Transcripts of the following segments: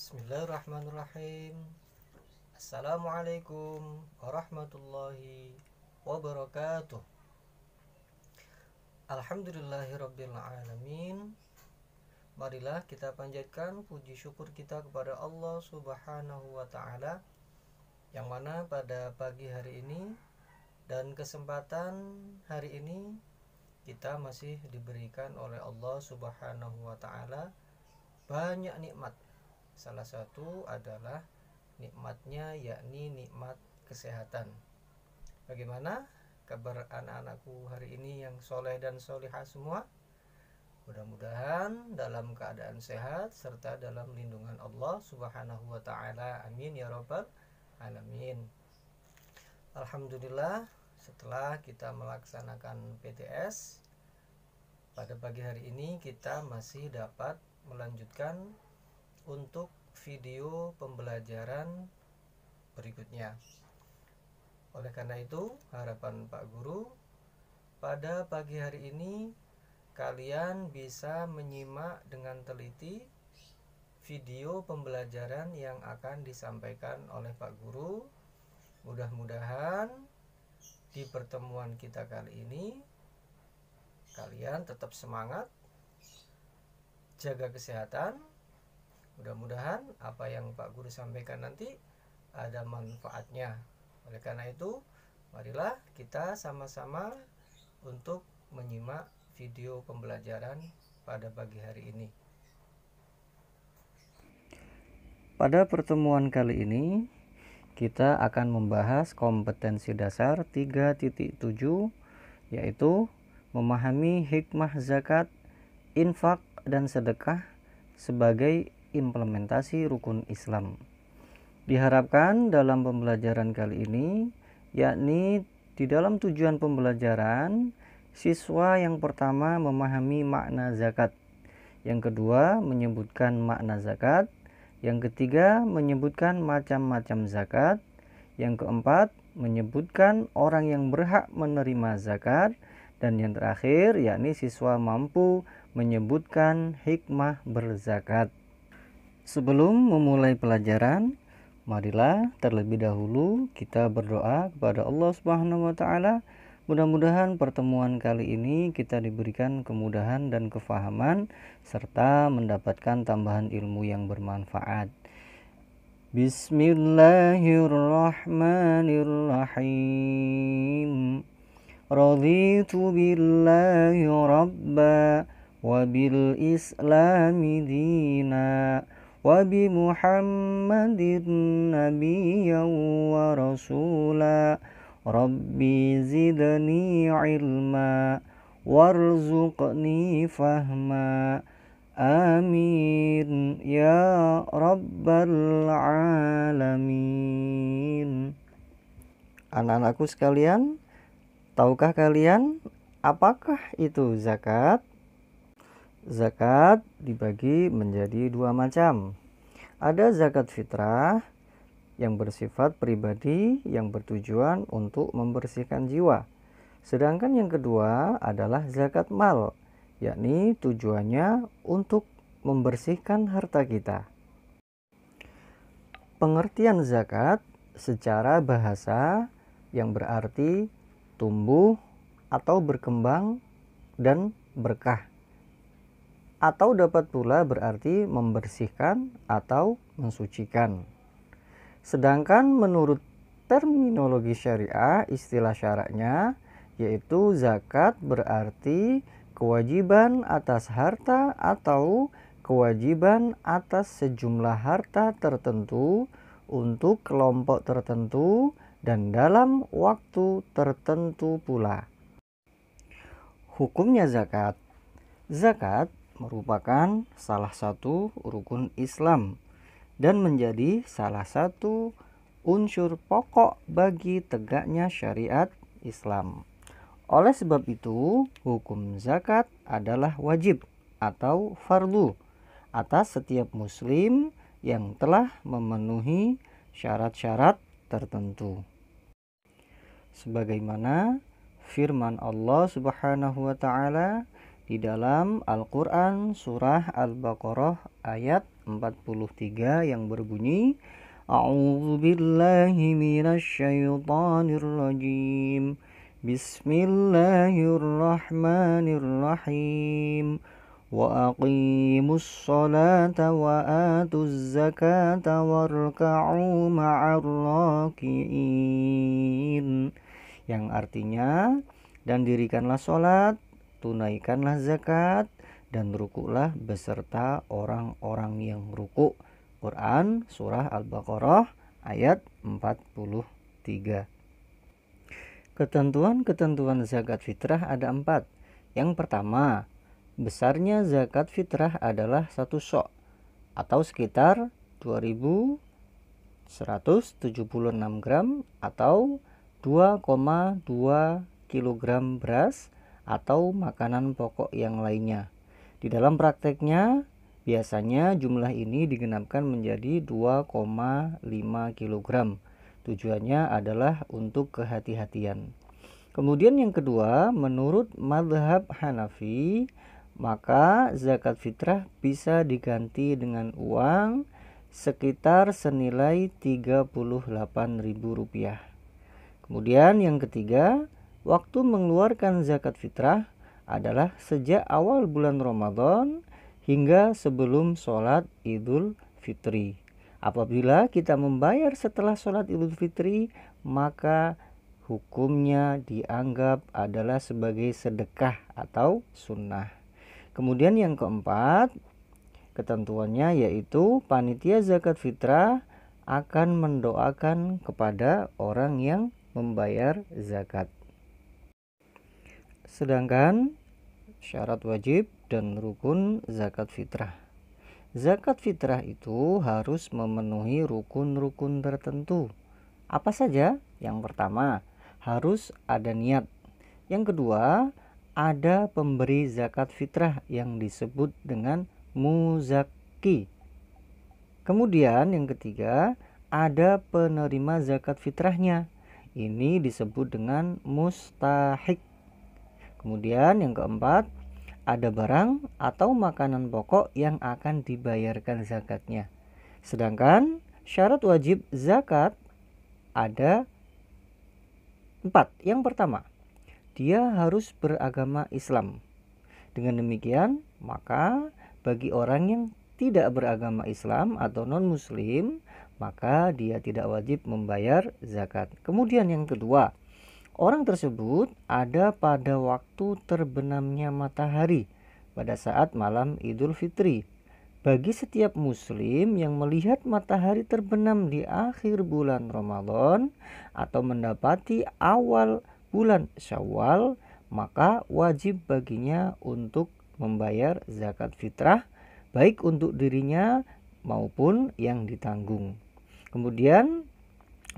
Bismillahirrahmanirrahim. Assalamualaikum warahmatullahi wabarakatuh. Alhamdulillahirabbil alamin. Marilah kita panjatkan puji syukur kita kepada Allah Subhanahu wa taala, yang mana pada pagi hari ini dan kesempatan hari ini kita masih diberikan oleh Allah Subhanahu wa taala banyak nikmat. Salah satu adalah nikmatnya, yakni nikmat kesehatan. Bagaimana kabar anak-anakku hari ini yang soleh dan solihah semua? Mudah-mudahan dalam keadaan sehat serta dalam lindungan Allah Subhanahu wa taala. Amin ya rabbal alamin. Alhamdulillah, setelah kita melaksanakan PTS pada pagi hari ini, kita masih dapat melanjutkan untuk video pembelajaran berikutnya. Oleh karena itu, harapan Pak Guru pada pagi hari ini kalian bisa menyimak dengan teliti video pembelajaran yang akan disampaikan oleh Pak Guru. Mudah-mudahan di pertemuan kita kali ini kalian tetap semangat, jaga kesehatan. Mudah-mudahan apa yang Pak Guru sampaikan nanti ada manfaatnya. Oleh karena itu, marilah kita sama-sama untuk menyimak video pembelajaran pada pagi hari ini. Pada pertemuan kali ini, kita akan membahas kompetensi dasar 3.7, yaitu memahami hikmah zakat, infak, dan sedekah sebagai implementasi rukun Islam. Diharapkan dalam pembelajaran kali ini, yakni di dalam tujuan pembelajaran, siswa yang pertama memahami makna zakat, yang kedua menyebutkan makna zakat, yang ketiga menyebutkan macam-macam zakat, yang keempat menyebutkan orang yang berhak menerima zakat, dan yang terakhir yakni siswa mampu menyebutkan hikmah berzakat. Sebelum memulai pelajaran, marilah terlebih dahulu kita berdoa kepada Allah Subhanahu wa taala. Mudah-mudahan pertemuan kali ini kita diberikan kemudahan dan kefahaman serta mendapatkan tambahan ilmu yang bermanfaat. Bismillahirrahmanirrahim. Raditu billahi rabba wa bil islami dina wa bi muhammadin nabiyyan wa rasula. Rabbi zidni ilma warzuqni fahma. Amin ya rabbal alamin. Anak-anakku sekalian, tahukah kalian apakah itu zakat? Zakat dibagi menjadi dua macam. Ada zakat fitrah yang bersifat pribadi yang bertujuan untuk membersihkan jiwa. Sedangkan yang kedua adalah zakat mal, yakni tujuannya untuk membersihkan harta kita. Pengertian zakat secara bahasa yang berarti tumbuh atau berkembang dan berkah, atau dapat pula berarti membersihkan atau mensucikan. Sedangkan menurut terminologi syariah, istilah syaraknya yaitu zakat berarti kewajiban atas harta atau kewajiban atas sejumlah harta tertentu untuk kelompok tertentu dan dalam waktu tertentu pula. Hukumnya zakat. Zakat merupakan salah satu rukun Islam dan menjadi salah satu unsur pokok bagi tegaknya syariat Islam. Oleh sebab itu, hukum zakat adalah wajib atau fardu atas setiap muslim yang telah memenuhi syarat-syarat tertentu. Sebagaimana firman Allah Subhanahu wa taala di dalam Al-Qur'an surah Al-Baqarah ayat 43 yang berbunyi A'udzubillahi minasyaitonirrajim. Bismillahirrahmanirrahim. Wa aqimus sholata wa atuz zakata warka'u ma'ar raki'in. Yang artinya, dan dirikanlah sholat, tunaikanlah zakat, dan rukuklah beserta orang-orang yang rukuk. Quran Surah Al-Baqarah ayat 43. Ketentuan-ketentuan zakat fitrah ada 4. Yang pertama, besarnya zakat fitrah adalah 1 sok atau sekitar 2176 gram atau 2,2 kilogram beras atau makanan pokok yang lainnya. Di dalam prakteknya, biasanya jumlah ini digenapkan menjadi 2,5 kilogram. Tujuannya adalah untuk kehati-hatian. Kemudian yang kedua, menurut mazhab Hanafi, maka zakat fitrah bisa diganti dengan uang sekitar senilai Rp38.000. Kemudian yang ketiga, waktu mengeluarkan zakat fitrah adalah sejak awal bulan Ramadan hingga sebelum sholat Idul Fitri. Apabila kita membayar setelah sholat Idul Fitri, maka hukumnya dianggap adalah sebagai sedekah atau sunnah. Kemudian yang keempat, ketentuannya yaitu panitia zakat fitrah akan mendoakan kepada orang yang membayar zakat. Sedangkan syarat wajib dan rukun zakat fitrah. Zakat fitrah itu harus memenuhi rukun-rukun tertentu. Apa saja? Yang pertama, harus ada niat. Yang kedua, ada pemberi zakat fitrah yang disebut dengan muzakki. Kemudian yang ketiga, ada penerima zakat fitrahnya. Ini disebut dengan mustahik. Kemudian yang keempat, ada barang atau makanan pokok yang akan dibayarkan zakatnya. Sedangkan syarat wajib zakat ada 4. Yang pertama, dia harus beragama Islam. Dengan demikian, maka bagi orang yang tidak beragama Islam atau non-muslim, maka dia tidak wajib membayar zakat. Kemudian yang kedua, orang tersebut ada pada waktu terbenamnya matahari pada saat malam Idul Fitri. Bagi setiap muslim yang melihat matahari terbenam di akhir bulan Ramadan atau mendapati awal bulan Syawal, maka wajib baginya untuk membayar zakat fitrah, baik untuk dirinya maupun yang ditanggung. Kemudian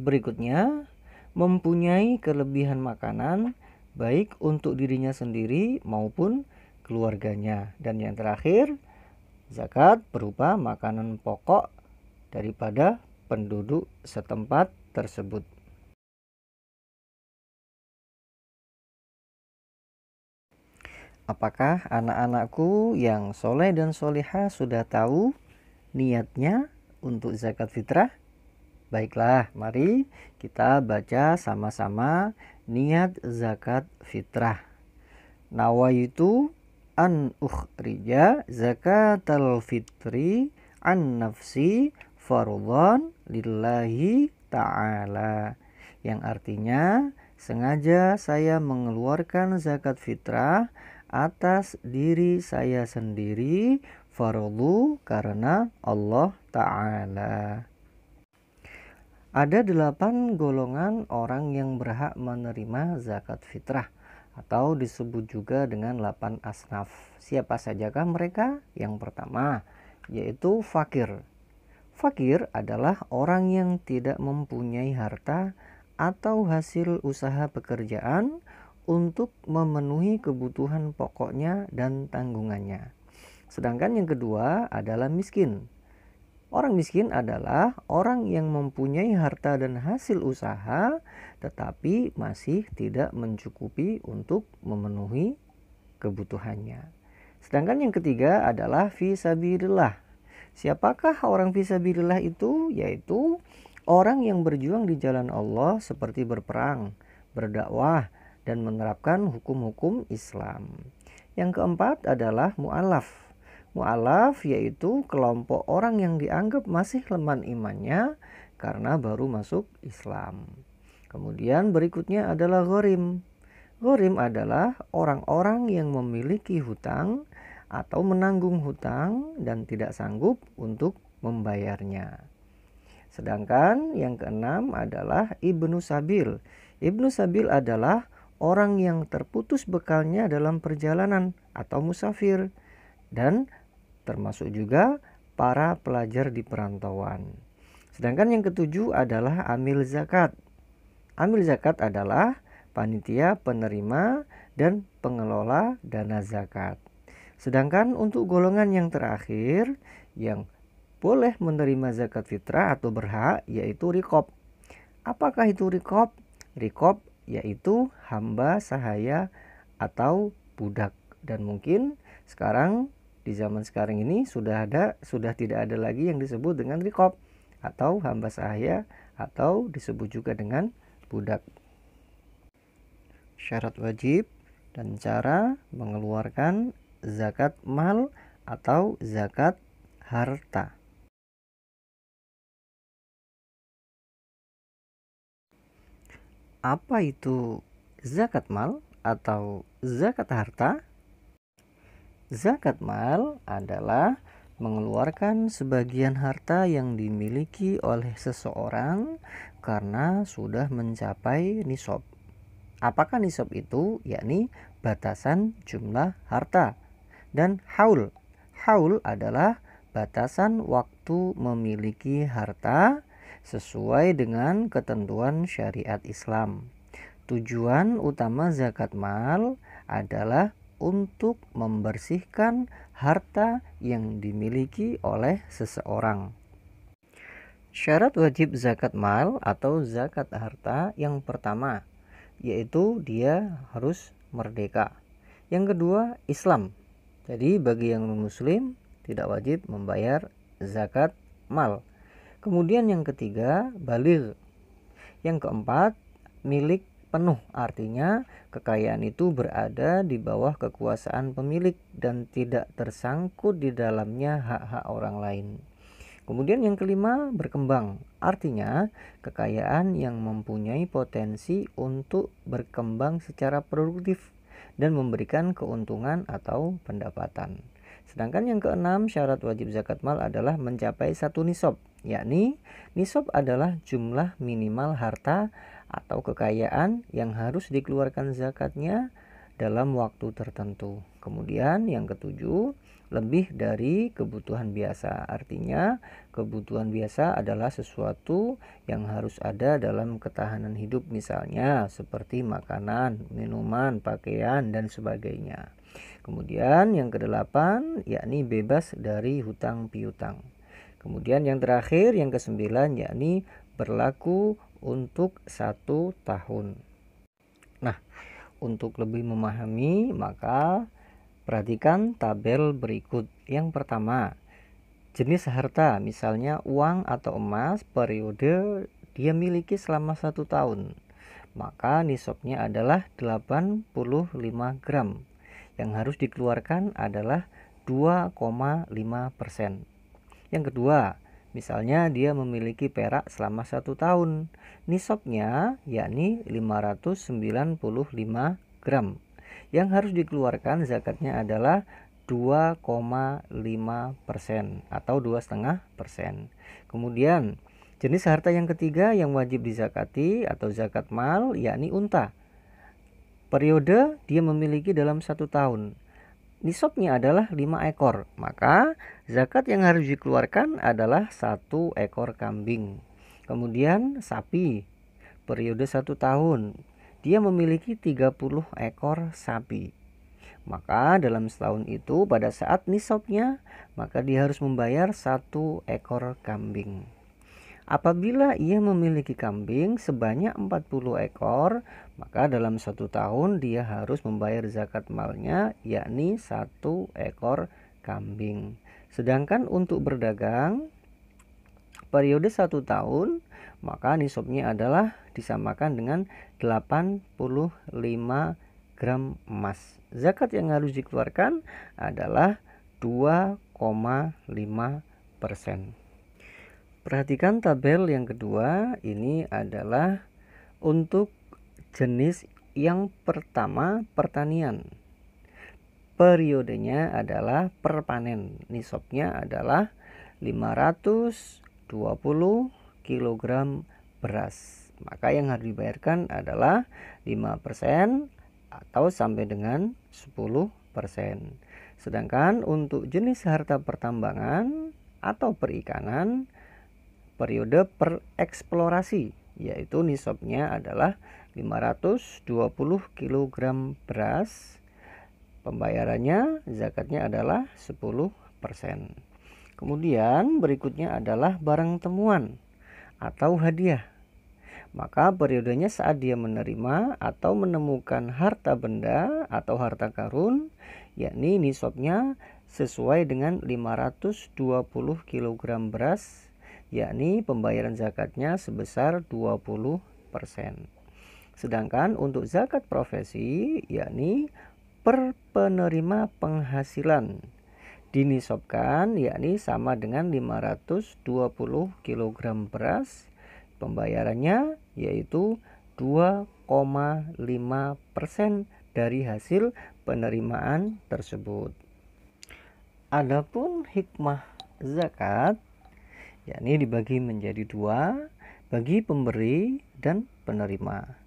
berikutnya, mempunyai kelebihan makanan baik untuk dirinya sendiri maupun keluarganya. Dan yang terakhir, zakat berupa makanan pokok daripada penduduk setempat tersebut. Apakah anak-anakku yang soleh dan solihah sudah tahu niatnya untuk zakat fitrah? Baiklah, mari kita baca sama-sama niat zakat fitrah. Nawaitu an ukhrija zakatal fitri an nafsi fardhan lillahi ta'ala. Yang artinya, sengaja saya mengeluarkan zakat fitrah atas diri saya sendiri, fardu karena Allah Ta'ala. Ada 8 golongan orang yang berhak menerima zakat fitrah atau disebut juga dengan 8 asnaf. Siapa sajakah mereka? Yang pertama yaitu fakir. Fakir adalah orang yang tidak mempunyai harta atau hasil usaha pekerjaan untuk memenuhi kebutuhan pokoknya dan tanggungannya. Sedangkan yang kedua adalah miskin. Orang miskin adalah orang yang mempunyai harta dan hasil usaha tetapi masih tidak mencukupi untuk memenuhi kebutuhannya. Sedangkan yang ketiga adalah fi sabilillah. Siapakah orang fisabilillah itu? Yaitu orang yang berjuang di jalan Allah seperti berperang, berdakwah, dan menerapkan hukum-hukum Islam. Yang keempat adalah mu'alaf. Mu'alaf yaitu kelompok orang yang dianggap masih lemah imannya karena baru masuk Islam. Kemudian berikutnya adalah ghorim. Ghorim adalah orang-orang yang memiliki hutang atau menanggung hutang dan tidak sanggup untuk membayarnya. Sedangkan yang keenam adalah Ibnu Sabil. Ibnu Sabil adalah orang yang terputus bekalnya dalam perjalanan atau musafir, dan termasuk juga para pelajar di perantauan. Sedangkan yang ketujuh adalah amil zakat. Amil zakat adalah panitia penerima dan pengelola dana zakat. Sedangkan untuk golongan yang terakhir yang boleh menerima zakat fitrah atau berhak yaitu riqab. Apakah itu riqab? Riqab yaitu hamba sahaya atau budak. Dan mungkin sekarang di zaman sekarang ini sudah tidak ada lagi yang disebut dengan riqab atau hamba sahaya atau disebut juga dengan budak. Syarat wajib dan cara mengeluarkan zakat mal atau zakat harta. Apa itu zakat mal atau zakat harta? Zakat mal adalah mengeluarkan sebagian harta yang dimiliki oleh seseorang karena sudah mencapai nisab. Apakah nisab itu? Yakni batasan jumlah harta. Dan haul. Haul adalah batasan waktu memiliki harta sesuai dengan ketentuan syariat Islam. Tujuan utama zakat mal adalah untuk membersihkan harta yang dimiliki oleh seseorang. Syarat wajib zakat mal atau zakat harta yang pertama yaitu dia harus merdeka. Yang kedua, Islam. Jadi bagi yang non-muslim tidak wajib membayar zakat mal. Kemudian yang ketiga, baligh. Yang keempat, milik penuh. Artinya kekayaan itu berada di bawah kekuasaan pemilik dan tidak tersangkut di dalamnya hak-hak orang lain. Kemudian yang kelima, berkembang. Artinya kekayaan yang mempunyai potensi untuk berkembang secara produktif dan memberikan keuntungan atau pendapatan. Sedangkan yang keenam, syarat wajib zakat mal adalah mencapai satu nisab, yakni nisab adalah jumlah minimal harta atau kekayaan yang harus dikeluarkan zakatnya dalam waktu tertentu. Kemudian yang ketujuh, lebih dari kebutuhan biasa. Artinya kebutuhan biasa adalah sesuatu yang harus ada dalam ketahanan hidup, misalnya seperti makanan, minuman, pakaian, dan sebagainya. Kemudian yang kedelapan, yakni bebas dari hutang piutang. Kemudian yang terakhir, yang kesembilan, yakni berlaku untuk 1 tahun. Nah, untuk lebih memahami maka perhatikan tabel berikut. Yang pertama, jenis harta, misalnya uang atau emas, periode dia miliki selama 1 tahun. Maka nisabnya adalah 85 gram. Yang harus dikeluarkan adalah 2,5%. Yang kedua, misalnya dia memiliki perak selama 1 tahun. Nisabnya yakni 595 gram. Yang harus dikeluarkan zakatnya adalah 2,5% atau 2,5%. Kemudian jenis harta yang ketiga yang wajib dizakati atau zakat mal yakni unta. Periode dia memiliki dalam 1 tahun. Nisabnya adalah 5 ekor. Maka zakat yang harus dikeluarkan adalah 1 ekor kambing. Kemudian sapi. Periode 1 tahun. Dia memiliki 30 ekor sapi. Maka dalam setahun itu pada saat nisabnya maka dia harus membayar 1 ekor kambing. Apabila ia memiliki kambing sebanyak 40 ekor, maka dalam 1 tahun dia harus membayar zakat malnya yakni 1 ekor kambing. Sedangkan untuk berdagang periode 1 tahun, maka nisabnya adalah disamakan dengan 85 gram emas. Zakat yang harus dikeluarkan adalah 2,5%. Perhatikan tabel yang kedua, ini adalah untuk jenis yang pertama pertanian. Periodenya adalah perpanen. Nisabnya adalah 520 kg beras. Maka yang harus dibayarkan adalah 5% atau sampai dengan 10%. Sedangkan untuk jenis harta pertambangan atau perikanan, periode pereksplorasi, yaitu nisabnya adalah 520 kg beras. Pembayarannya zakatnya adalah 10%. Kemudian berikutnya adalah barang temuan atau hadiah. Maka periodenya saat dia menerima atau menemukan harta benda atau harta karun, yakni nisabnya sesuai dengan 520 kg beras, yakni pembayaran zakatnya sebesar 20%. Sedangkan untuk zakat profesi, yakni per penerima penghasilan, dinisabkan yakni sama dengan 520 kg beras. Pembayarannya yaitu 2,5% dari hasil penerimaan tersebut. Adapun hikmah zakat yakni dibagi menjadi 2, bagi pemberi dan penerima.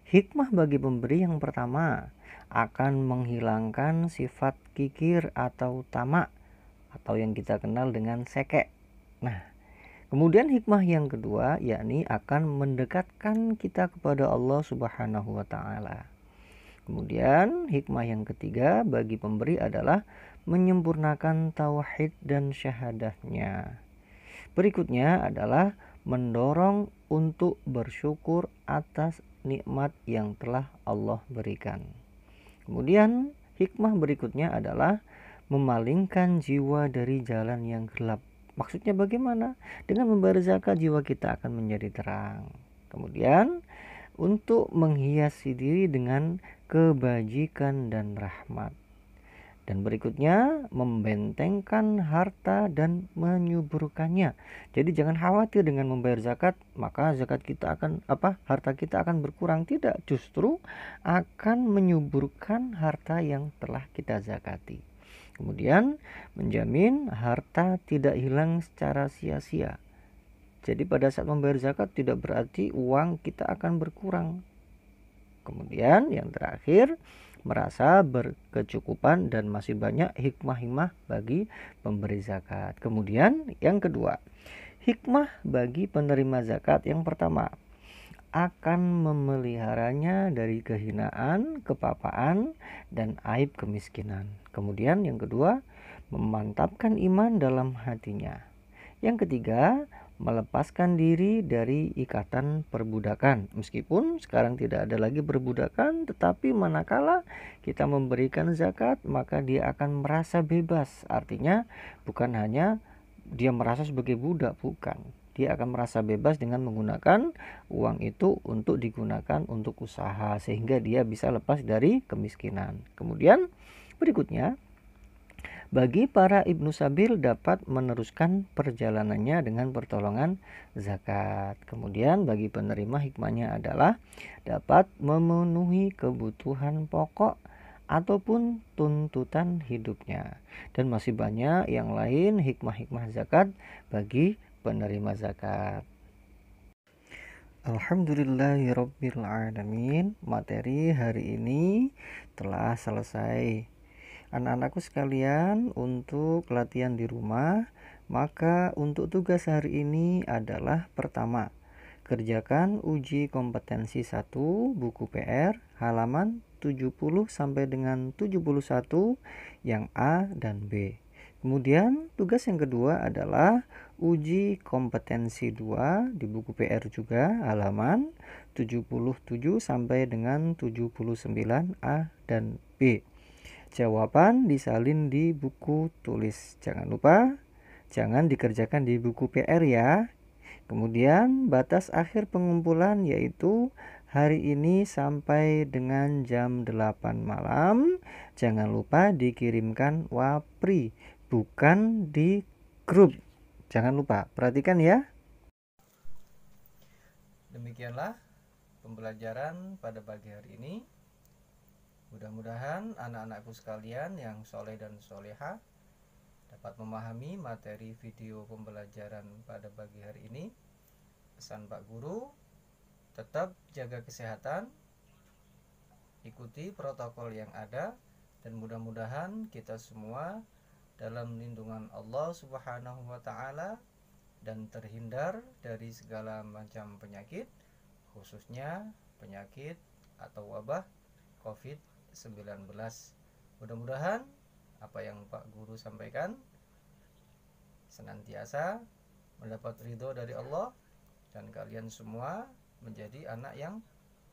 Hikmah bagi pemberi yang pertama akan menghilangkan sifat kikir atau tamak atau yang kita kenal dengan sekek. Nah, kemudian hikmah yang kedua yakni akan mendekatkan kita kepada Allah Subhanahu wa taala. Kemudian hikmah yang ketiga bagi pemberi adalah menyempurnakan tauhid dan syahadahnya. Berikutnya adalah mendorong untuk bersyukur atas nikmat yang telah Allah berikan. Kemudian hikmah berikutnya adalah memalingkan jiwa dari jalan yang gelap. Maksudnya bagaimana? Dengan membayar zakat jiwa kita akan menjadi terang. Kemudian untuk menghiasi diri dengan kebajikan dan rahmat. Dan berikutnya membentengkan harta dan menyuburkannya. Jadi jangan khawatir dengan membayar zakat maka zakat kita akan harta kita akan berkurang. Tidak, justru akan menyuburkan harta yang telah kita zakati. Kemudian menjamin harta tidak hilang secara sia-sia. Jadi pada saat membayar zakat tidak berarti uang kita akan berkurang. Kemudian yang terakhir, merasa berkecukupan dan masih banyak hikmah-hikmah bagi pemberi zakat. Kemudian yang kedua, hikmah bagi penerima zakat yang pertama akan memeliharanya dari kehinaan, kepapaan, dan aib kemiskinan. Kemudian yang kedua, memantapkan iman dalam hatinya. Yang ketiga, melepaskan diri dari ikatan perbudakan. Meskipun sekarang tidak ada lagi perbudakan, tetapi manakala kita memberikan zakat, maka dia akan merasa bebas. Artinya bukan hanya dia merasa sebagai budak, bukan. Dia akan merasa bebas dengan menggunakan uang itu untuk digunakan untuk usaha, sehingga dia bisa lepas dari kemiskinan. Kemudian berikutnya, bagi para ibnu sabil dapat meneruskan perjalanannya dengan pertolongan zakat. Kemudian bagi penerima hikmahnya adalah dapat memenuhi kebutuhan pokok ataupun tuntutan hidupnya. Dan masih banyak yang lain hikmah-hikmah zakat bagi penerima zakat. Alhamdulillahirabbil alamin. Materi hari ini telah selesai. Anak-anakku sekalian, untuk latihan di rumah, maka untuk tugas hari ini adalah pertama, kerjakan uji kompetensi 1 buku PR halaman 70 sampai dengan 71 yang A dan B. Kemudian tugas yang kedua adalah uji kompetensi 2 di buku PR juga halaman 77 sampai dengan 79 A dan B. jawaban disalin di buku tulis. Jangan lupa, jangan dikerjakan di buku PR ya. Kemudian batas akhir pengumpulan yaitu hari ini sampai dengan jam 8 malam. Jangan lupa dikirimkan wapri, bukan di grup. Jangan lupa, perhatikan ya. Demikianlah pembelajaran pada pagi hari ini. Mudah-mudahan anak-anakku sekalian yang soleh dan soleha dapat memahami materi video pembelajaran pada pagi hari ini. Pesan Pak Guru, tetap jaga kesehatan, ikuti protokol yang ada, dan mudah-mudahan kita semua dalam lindungan Allah Subhanahu wa Ta'ala dan terhindar dari segala macam penyakit, khususnya penyakit atau wabah COVID-19. Mudah-mudahan apa yang Pak Guru sampaikan senantiasa mendapat ridho dari Allah dan kalian semua menjadi anak yang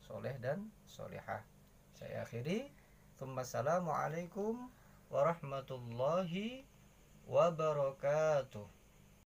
soleh dan solehah. Saya akhiri. Assalamualaikum warahmatullahi wabarakatuh.